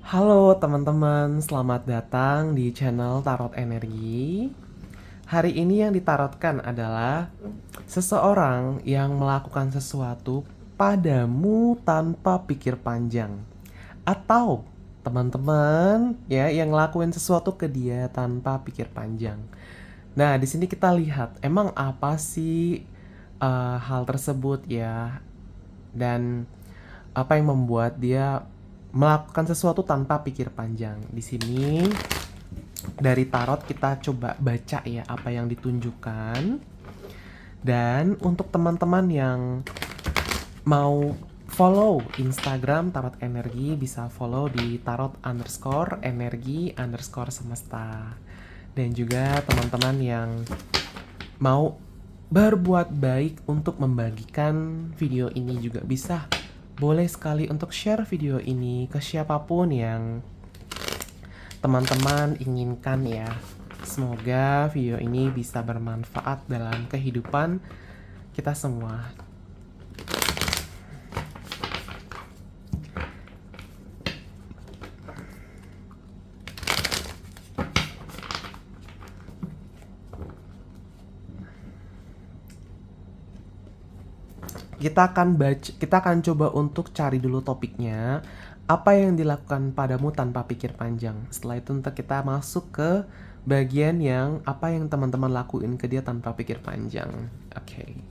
Halo teman-teman, selamat datang di channel Tarot Energi. Hari ini yang ditarotkan adalah seseorang yang melakukan sesuatu padamu tanpa pikir panjang. Atau teman-teman ya yang ngelakuin sesuatu ke dia tanpa pikir panjang. Nah, di sini kita lihat emang apa sih hal tersebut ya, dan apa yang membuat dia melakukan sesuatu tanpa pikir panjang. Di sini dari tarot kita coba baca ya apa yang ditunjukkan. Dan untuk teman-teman yang mau follow Instagram Tarot Energi, bisa follow di tarot_energi_semesta. Dan juga teman-teman yang mau berbuat baik untuk membagikan video ini juga bisa. Boleh sekali untuk share video ini ke siapapun yang teman-teman inginkan ya. Semoga video ini bisa bermanfaat dalam kehidupan kita semua. Kita akan coba untuk cari dulu topiknya. Apa yang dilakukan padamu tanpa pikir panjang. Setelah itu ntar kita masuk ke bagian yang apa yang teman-teman lakuin ke dia tanpa pikir panjang. Oke.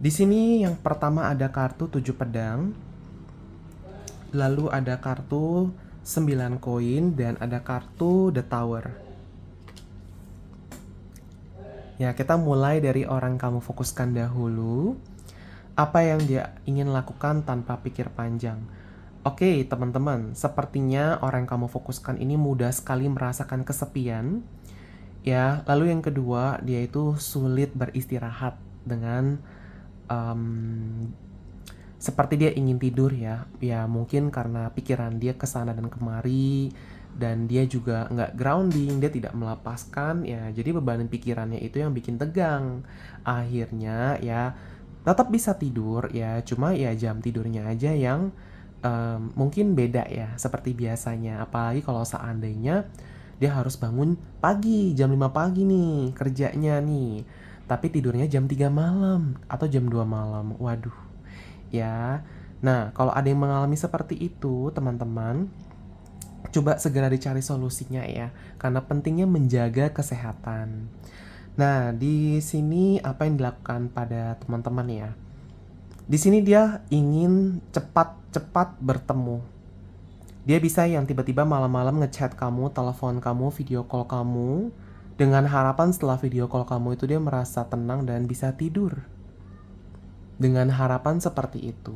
Di sini yang pertama ada kartu 7 pedang, lalu ada kartu 9 koin, dan ada kartu The Tower. Ya, kita mulai dari orang kamu fokuskan dahulu. Apa yang dia ingin lakukan tanpa pikir panjang. Oke, teman-teman, sepertinya orang yang kamu fokuskan ini mudah sekali merasakan kesepian. Ya, lalu yang kedua, dia itu sulit beristirahat dengan seperti dia ingin tidur ya. Ya, mungkin karena pikiran dia kesana dan kemari, dan dia juga nggak grounding, dia tidak melepaskan ya. Jadi beban pikirannya itu yang bikin tegang. Akhirnya ya tetap bisa tidur ya, cuma ya jam tidurnya aja yang mungkin beda ya seperti biasanya. Apalagi kalau seandainya dia harus bangun pagi, jam 5 pagi nih kerjanya nih, tapi tidurnya jam 3 malam atau jam 2 malam. Waduh ya. Nah, kalau ada yang mengalami seperti itu, teman-teman, coba segera dicari solusinya ya, karena pentingnya menjaga kesehatan. Nah, di sini apa yang dilakukan pada teman-teman ya? Di sini dia ingin cepat-cepat bertemu. Dia bisa yang tiba-tiba malam-malam ngechat kamu, telepon kamu, video call kamu, dengan harapan setelah video call kamu itu dia merasa tenang dan bisa tidur. Dengan harapan seperti itu.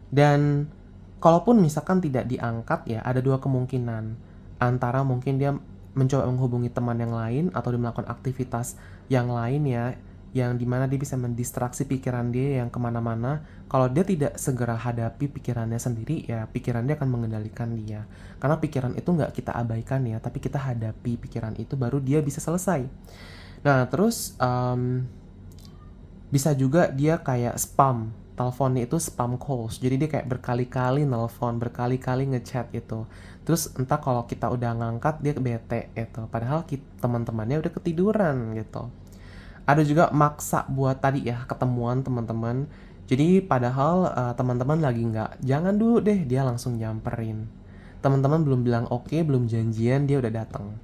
Dan kalaupun misalkan tidak diangkat ya, ada dua kemungkinan. Antara mungkin dia mencoba menghubungi teman yang lain, atau dia melakukan aktivitas yang lain ya, yang dimana dia bisa mendistraksi pikiran dia yang kemana-mana. Kalau dia tidak segera hadapi pikirannya sendiri ya, pikiran dia akan mengendalikan dia. Karena pikiran itu nggak kita abaikan ya, tapi kita hadapi pikiran itu baru dia bisa selesai. Nah terus bisa juga dia kayak spam, teleponnya itu spam calls. Jadi dia kayak berkali-kali nelpon, berkali-kali ngechat itu. Terus entah kalau kita udah ngangkat dia bete gitu. Padahal teman-temannya udah ketiduran gitu. Ada juga maksa buat tadi ya ketemuan teman-teman. Jadi padahal teman-teman lagi nggak, jangan dulu deh, dia langsung nyamperin. Teman-teman belum bilang oke, belum janjian dia udah datang.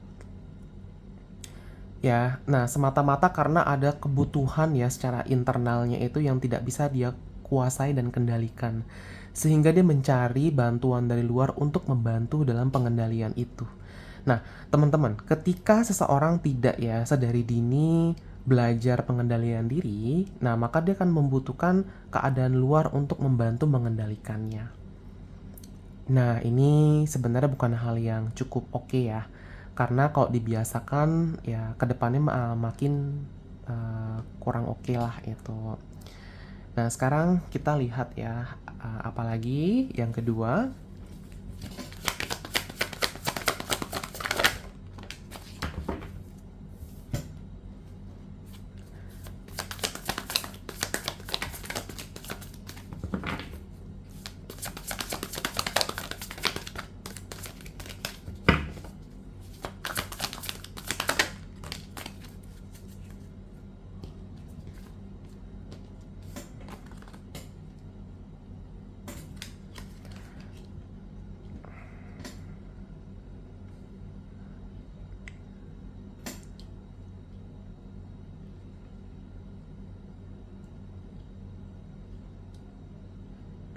Ya, nah semata-mata karena ada kebutuhan ya secara internalnya itu yang tidak bisa dia kuasai dan kendalikan. sehingga dia mencari bantuan dari luar untuk membantu dalam pengendalian itu. Nah, teman-teman, ketika seseorang tidak ya sedari dini belajar pengendalian diri, nah maka dia akan membutuhkan keadaan luar untuk membantu mengendalikannya. Nah, ini sebenarnya bukan hal yang cukup oke ya. Karena kalau dibiasakan ya kedepannya makin kurang oke lah itu. Nah, sekarang kita lihat ya, apalagi yang kedua.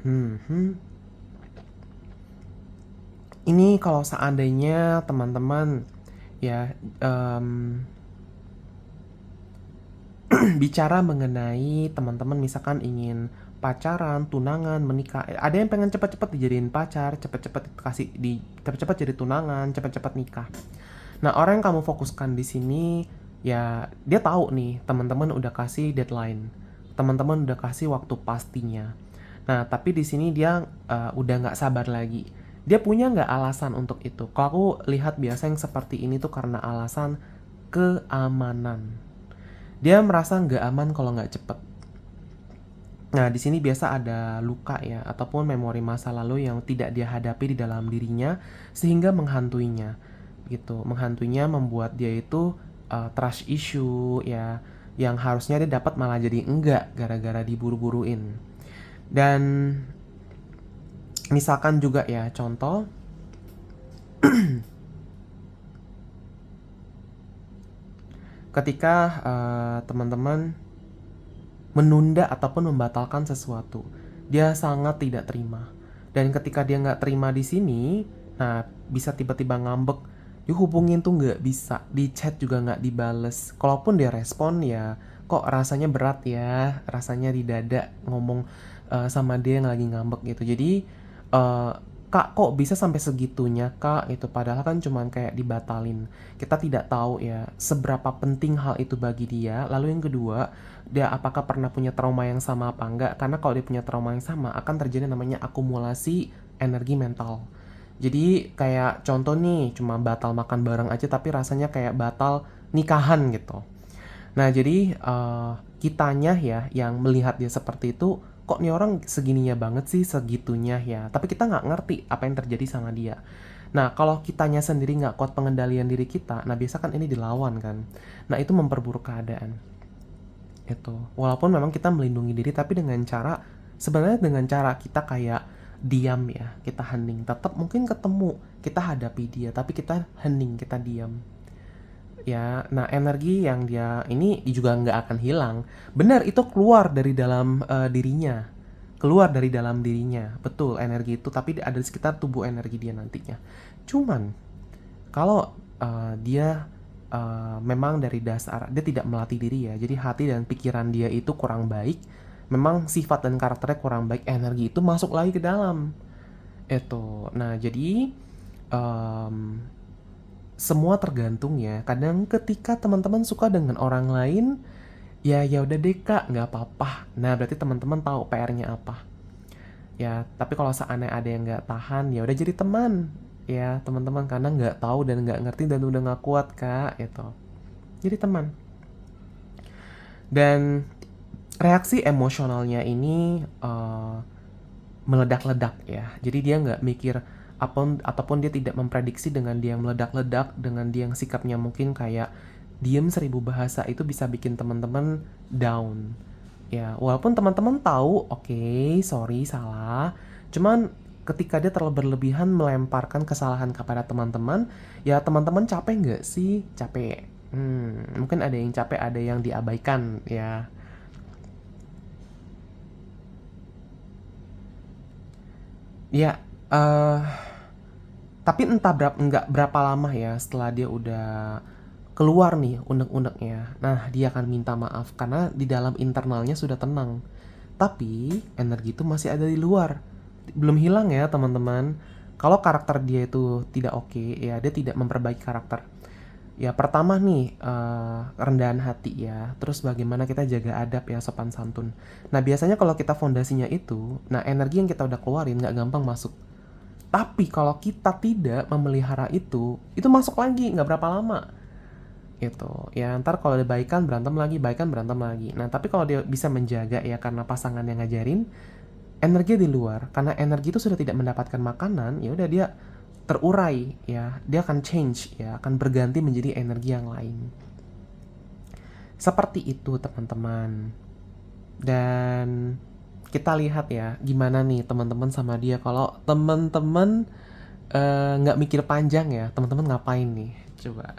Hmm, ini kalau seandainya teman-teman ya bicara mengenai teman-teman misalkan ingin pacaran, tunangan, menikah. Ada yang pengen cepat-cepat dijadiin pacar, cepat-cepat jadi tunangan, cepat-cepat nikah. Nah, orang yang kamu fokuskan di sini ya dia tahu nih teman-teman udah kasih deadline. Teman-teman udah kasih waktu pastinya. Nah, tapi di sini dia udah nggak sabar lagi. Dia punya nggak alasan untuk itu? Kalau aku lihat biasa yang seperti ini tuh karena alasan keamanan. Dia merasa nggak aman kalau nggak cepet. Nah, di sini biasa ada luka ya, ataupun memori masa lalu yang tidak dia hadapi di dalam dirinya, sehingga menghantuinya. Gitu, menghantuinya membuat dia itu trust issue ya, yang harusnya dia dapat malah jadi enggak gara-gara diburu-buruin. Dan misalkan juga ya, contoh, ketika teman-teman menunda ataupun membatalkan sesuatu. Dia sangat tidak terima. Dan ketika dia nggak terima di sini, nah bisa tiba-tiba ngambek. Dihubungin tuh nggak bisa, di chat juga nggak dibales. Kalaupun dia respon ya, kok rasanya berat ya, rasanya di dada ngomong sama dia yang lagi ngambek gitu. Jadi eh, Kak, kok bisa sampai segitunya, Kak? Itu padahal kan cuman kayak dibatalin. Kita tidak tahu ya seberapa penting hal itu bagi dia. Lalu yang kedua, dia apakah pernah punya trauma yang sama apa enggak? Karena kalau dia punya trauma yang sama, akan terjadi namanya akumulasi energi mental. Jadi kayak contoh nih, cuma batal makan bareng aja tapi rasanya kayak batal nikahan gitu. Nah, jadi kitanya ya yang melihat dia seperti itu, kok nih orang segininya banget sih, segitunya ya. Tapi kita nggak ngerti apa yang terjadi sama dia. Nah, kalau kitanya sendiri nggak kuat pengendalian diri kita, nah biasa kan ini dilawan kan. Nah, itu memperburuk keadaan. Itu. Walaupun memang kita melindungi diri, tapi dengan cara, sebenarnya dengan cara kita kayak diam ya, kita hening. Tetap mungkin ketemu, kita hadapi dia, tapi kita hening, kita diam. Ya, nah energi yang dia ini juga nggak akan hilang. Benar, itu keluar dari dalam dirinya. Keluar dari dalam dirinya. Betul, energi itu. Tapi ada di sekitar tubuh energi dia nantinya. Cuman, kalau dia memang dari dasar, dia tidak melatih diri ya. Jadi hati dan pikiran dia itu kurang baik. Memang sifat dan karakternya kurang baik. Energi itu masuk lagi ke dalam. Itu. Nah, jadi em, semua tergantung ya. Kadang ketika teman-teman suka dengan orang lain, ya ya udah deh kak, nggak apa-apa. Nah berarti teman-teman tahu PR-nya apa. Ya, tapi kalau seandainya ada yang nggak tahan, ya udah jadi teman. Ya teman-teman karena nggak tahu dan nggak ngerti dan udah nggak kuat kak, itu. Jadi teman. Dan reaksi emosionalnya ini meledak-ledak ya. Jadi dia nggak mikir ataupun dia tidak memprediksi dengan dia yang meledak-ledak, dengan dia yang sikapnya mungkin kayak diem 1000 bahasa itu bisa bikin teman-teman down. Ya, walaupun teman-teman tahu, oke, sorry, salah. Cuman ketika dia terlalu berlebihan melemparkan kesalahan kepada teman-teman, ya teman-teman capek nggak sih? Capek. Mungkin ada yang capek, ada yang diabaikan, ya. Ya, tapi entah nggak berapa lama ya setelah dia udah keluar nih unek-uneknya. Nah, dia akan minta maaf karena di dalam internalnya sudah tenang. Tapi energi itu masih ada di luar. Belum hilang ya, teman-teman. Kalau karakter dia itu tidak oke, ya dia tidak memperbaiki karakter. Ya pertama nih, rendahan hati ya, terus bagaimana kita jaga adab ya, sopan santun. Nah biasanya kalau kita fondasinya itu, nah energi yang kita udah keluarin nggak gampang masuk. Tapi kalau kita tidak memelihara itu masuk lagi nggak berapa lama gitu. Ya ntar kalau ada baikan berantem lagi. Nah tapi kalau dia bisa menjaga ya karena pasangan yang ngajarin, energi di luar, karena energi itu sudah tidak mendapatkan makanan, ya udah dia terurai ya, dia akan change ya, akan berganti menjadi energi yang lain. Seperti itu teman-teman. Dan kita lihat ya gimana nih teman-teman sama dia. Kalau teman-teman nggak mikir panjang ya, teman-teman ngapain nih? Coba.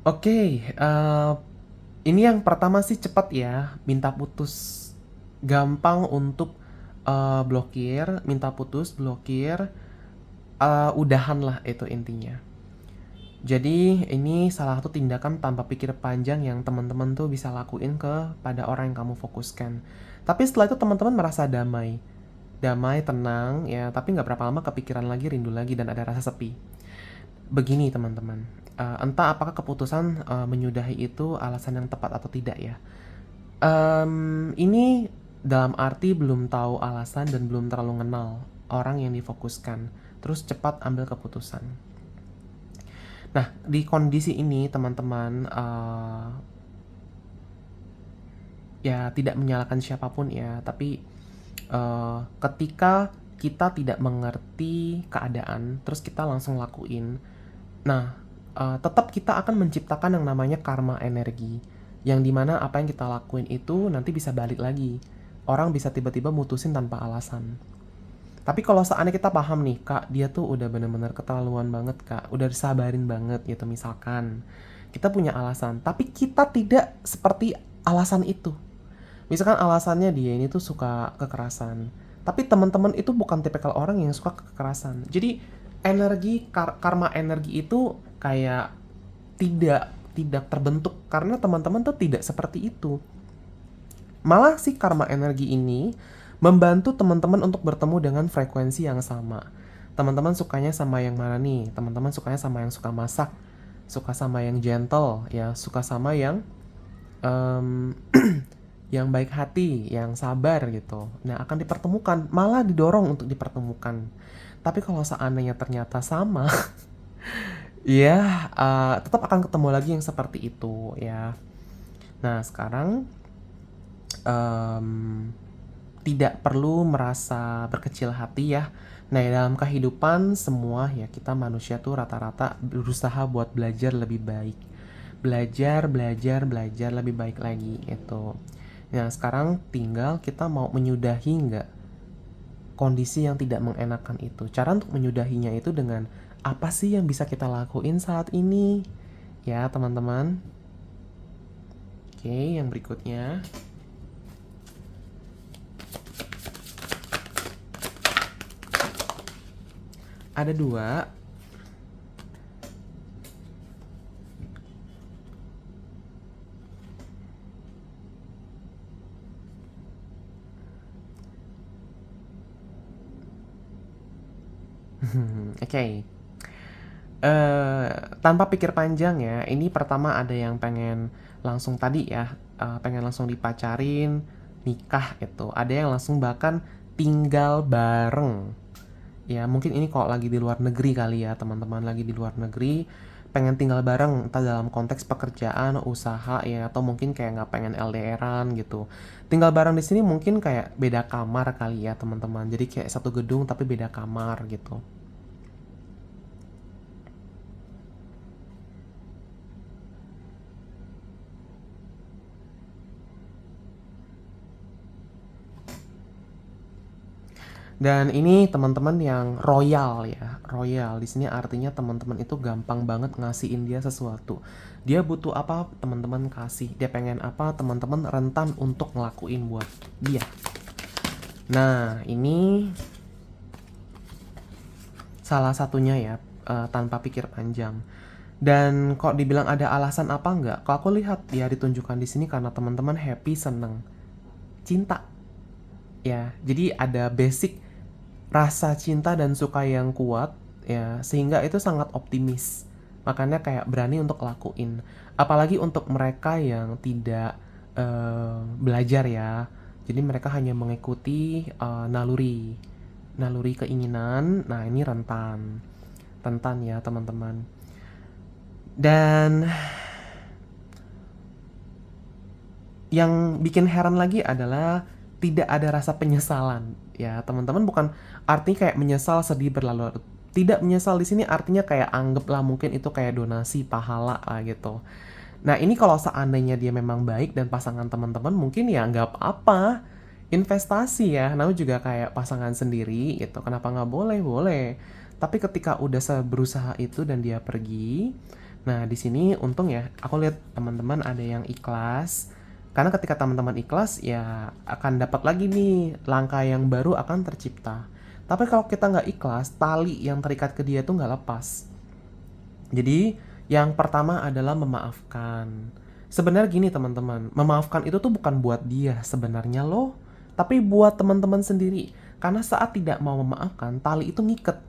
Oke, ini yang pertama sih cepat ya, minta putus. Gampang untuk blokir, minta putus, blokir, udahan lah itu intinya. Jadi ini salah satu tindakan tanpa pikir panjang yang teman-teman tuh bisa lakuin kepada orang yang kamu fokuskan. Tapi setelah itu teman-teman merasa damai. Damai, tenang, ya, tapi nggak berapa lama kepikiran lagi, rindu lagi, dan ada rasa sepi. Begini teman-teman, entah apakah keputusan menyudahi itu alasan yang tepat atau tidak ya. Ini dalam arti belum tahu alasan dan belum terlalu kenal orang yang difokuskan. Terus cepat ambil keputusan. Nah, di kondisi ini teman-teman, ya tidak menyalahkan siapapun ya, tapi ketika kita tidak mengerti keadaan, terus kita langsung lakuin, nah tetap kita akan menciptakan yang namanya karma energi, yang dimana apa yang kita lakuin itu nanti bisa balik lagi. Orang bisa tiba-tiba mutusin tanpa alasan. Tapi kalau seandainya kita paham nih, Kak, dia tuh udah bener-bener keterlaluan banget, Kak. Udah disabarin banget gitu misalkan. Kita punya alasan, tapi kita tidak seperti alasan itu. Misalkan alasannya dia ini tuh suka kekerasan. Tapi teman-teman itu bukan tipikal orang yang suka kekerasan. Jadi karma energi itu kayak tidak tidak terbentuk karena teman-teman tuh tidak seperti itu. Malah si karma energi ini membantu teman-teman untuk bertemu dengan frekuensi yang sama. Teman-teman sukanya sama yang mana nih? Teman-teman sukanya sama yang suka masak, suka sama yang gentle, ya, suka sama yang em, yang baik hati, yang sabar gitu. Nah, akan dipertemukan, malah didorong untuk dipertemukan. Tapi kalau seandainya ternyata sama, ya tetap akan ketemu lagi yang seperti itu ya. Nah, sekarang em, tidak perlu merasa berkecil hati ya. Nah, dalam kehidupan semua ya kita manusia tuh rata-rata berusaha buat belajar lebih baik. Belajar, belajar, belajar lebih baik lagi itu. Nah, sekarang tinggal kita mau menyudahi nggak kondisi yang tidak mengenakan itu. Cara untuk menyudahinya itu dengan apa sih yang bisa kita lakuin saat ini? Ya, teman-teman. Oke, yang berikutnya. Ada dua. Oke. Tanpa pikir panjang ya, ini pertama ada yang pengen langsung tadi ya, pengen langsung dipacarin, nikah itu. Ada yang langsung bahkan tinggal bareng. Ya mungkin ini kalau lagi di luar negeri kali ya, teman-teman lagi di luar negeri pengen tinggal bareng, entah dalam konteks pekerjaan, usaha ya, atau mungkin kayak nggak pengen LDRan gitu. Tinggal bareng di sini mungkin kayak beda kamar kali ya teman-teman. Jadi kayak satu gedung tapi beda kamar gitu. Dan ini teman-teman yang royal ya. Royal di sini artinya teman-teman itu gampang banget ngasihin dia sesuatu. Dia butuh apa, teman-teman kasih. Dia pengen apa, teman-teman rentan untuk ngelakuin buat dia. Nah, ini salah satunya ya, tanpa pikir panjang. Dan kok dibilang ada alasan apa enggak? Kalau aku lihat ya ditunjukkan di sini karena teman-teman happy, seneng, cinta. Ya, jadi ada basic rasa cinta dan suka yang kuat ya, sehingga itu sangat optimis. Makanya kayak berani untuk lakuin. Apalagi untuk mereka yang tidak belajar ya. Jadi mereka hanya mengikuti naluri, naluri keinginan. Nah, ini rentan. Rentan ya, teman-teman. Dan yang bikin heran lagi adalah tidak ada rasa penyesalan ya teman-teman, bukan artinya kayak menyesal sedih berlarut, tidak menyesal di sini artinya kayak anggaplah mungkin itu kayak donasi pahala lah gitu. Nah ini kalau seandainya dia memang baik dan pasangan teman-teman mungkin ya nggak apa-apa, investasi ya, namanya juga kayak pasangan sendiri gitu, kenapa nggak boleh, boleh. Tapi ketika udah berusaha itu dan dia pergi, nah di sini untung ya aku lihat teman-teman ada yang ikhlas. Karena ketika teman-teman ikhlas, ya akan dapat lagi nih langkah yang baru akan tercipta. Tapi kalau kita nggak ikhlas, tali yang terikat ke dia tuh nggak lepas. Jadi yang pertama adalah memaafkan. Sebenarnya gini teman-teman, memaafkan itu tuh bukan buat dia sebenarnya loh, tapi buat teman-teman sendiri. Karena saat tidak mau memaafkan, tali itu ngiket.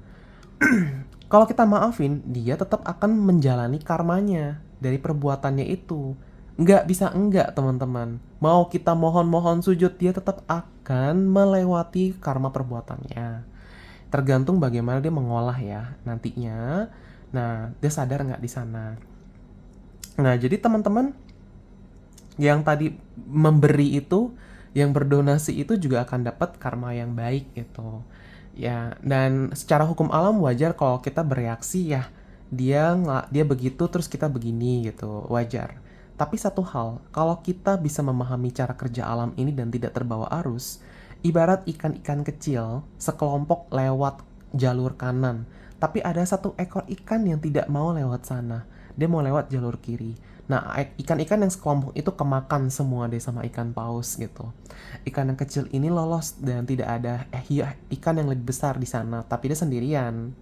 Kalau kita maafin, dia tetap akan menjalani karmanya dari perbuatannya itu. Nggak bisa enggak, teman-teman. Mau kita mohon-mohon sujud, dia tetap akan melewati karma perbuatannya. Tergantung bagaimana dia mengolah ya nantinya. Nah, dia sadar nggak di sana. Nah, jadi teman-teman yang tadi memberi itu, yang berdonasi itu juga akan dapat karma yang baik gitu. Ya, dan secara hukum alam wajar kalau kita bereaksi ya. Dia begitu terus kita begini gitu, wajar. Tapi satu hal, kalau kita bisa memahami cara kerja alam ini dan tidak terbawa arus, ibarat ikan-ikan kecil sekelompok lewat jalur kanan, tapi ada satu ekor ikan yang tidak mau lewat sana. Dia mau lewat jalur kiri. Nah, ikan-ikan yang sekelompok itu kemakan semua deh sama ikan paus gitu. Ikan yang kecil ini lolos dan tidak ada ikan yang lebih besar di sana, tapi dia sendirian.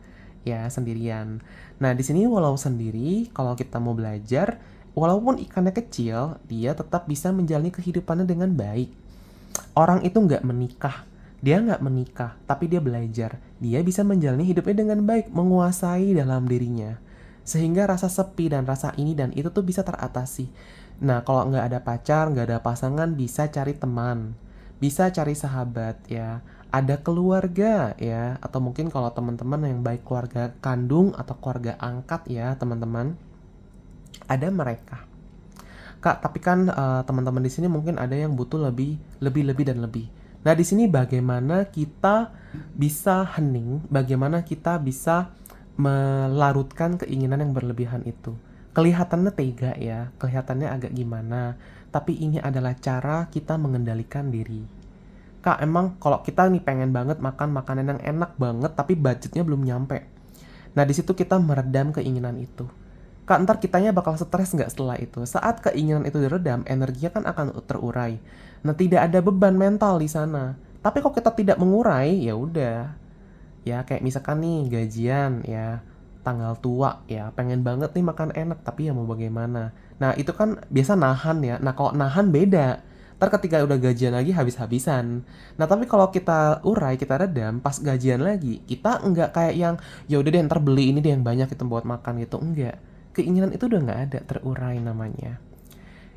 Ya, sendirian. Nah, di sini walau sendiri, kalau kita mau belajar, walaupun ikannya kecil, dia tetap bisa menjalani kehidupannya dengan baik. Orang itu nggak menikah, dia nggak menikah, tapi dia belajar. Dia bisa menjalani hidupnya dengan baik, menguasai dalam dirinya. Sehingga rasa sepi dan rasa ini dan itu tuh bisa teratasi. Nah, kalau nggak ada pacar, nggak ada pasangan, bisa cari teman. Bisa cari sahabat ya. Ada keluarga ya. Atau mungkin kalau teman-teman yang baik keluarga kandung atau keluarga angkat ya teman-teman. Ada mereka. Kak, tapi kan teman-teman di sini mungkin ada yang butuh lebih, lebih dan lebih. Nah, di sini bagaimana kita bisa hening, bagaimana kita bisa melarutkan keinginan yang berlebihan itu. Kelihatannya tega ya, kelihatannya agak gimana, tapi ini adalah cara kita mengendalikan diri. Kak, emang kalau kita nih pengen banget makan makanan yang enak banget, tapi budgetnya belum nyampe. Nah, di situ kita meredam keinginan itu. Kak, ntar kitanya bakal stres nggak setelah itu? Saat keinginan itu diredam, energinya kan akan terurai. Nah, tidak ada beban mental di sana. Tapi kok kita tidak mengurai, ya udah. Ya, kayak misalkan nih gajian ya, tanggal tua ya, pengen banget nih makan enak, tapi ya mau bagaimana. Nah, itu kan biasa nahan ya. Nah, kalau nahan beda. Ntar ketika udah gajian lagi habis-habisan. Nah, tapi kalau kita urai, kita redam pas gajian lagi, kita nggak kayak yang ya udah deh ntar beli ini deh yang banyak itu buat makan gitu. Enggak. Keinginan itu udah nggak ada, terurai namanya.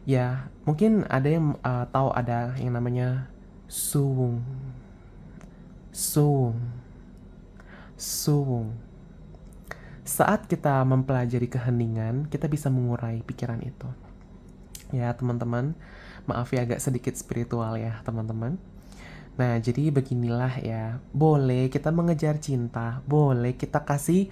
Ya, mungkin ada yang tahu ada yang namanya suwung. Suwung. Suwung. Saat kita mempelajari keheningan, kita bisa mengurai pikiran itu. Ya, teman-teman. Maaf ya agak sedikit spiritual ya, teman-teman. Nah, jadi beginilah ya. Boleh kita mengejar cinta, boleh kita kasih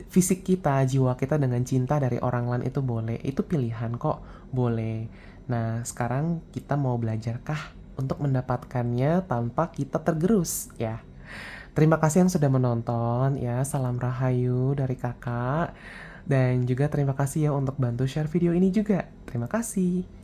fisik kita, jiwa kita dengan cinta dari orang lain itu boleh. Itu pilihan kok, boleh. Nah, sekarang kita mau belajarkah untuk mendapatkannya tanpa kita tergerus ya. Terima kasih yang sudah menonton ya. Salam rahayu dari kakak. Dan juga terima kasih ya untuk bantu share video ini juga. Terima kasih.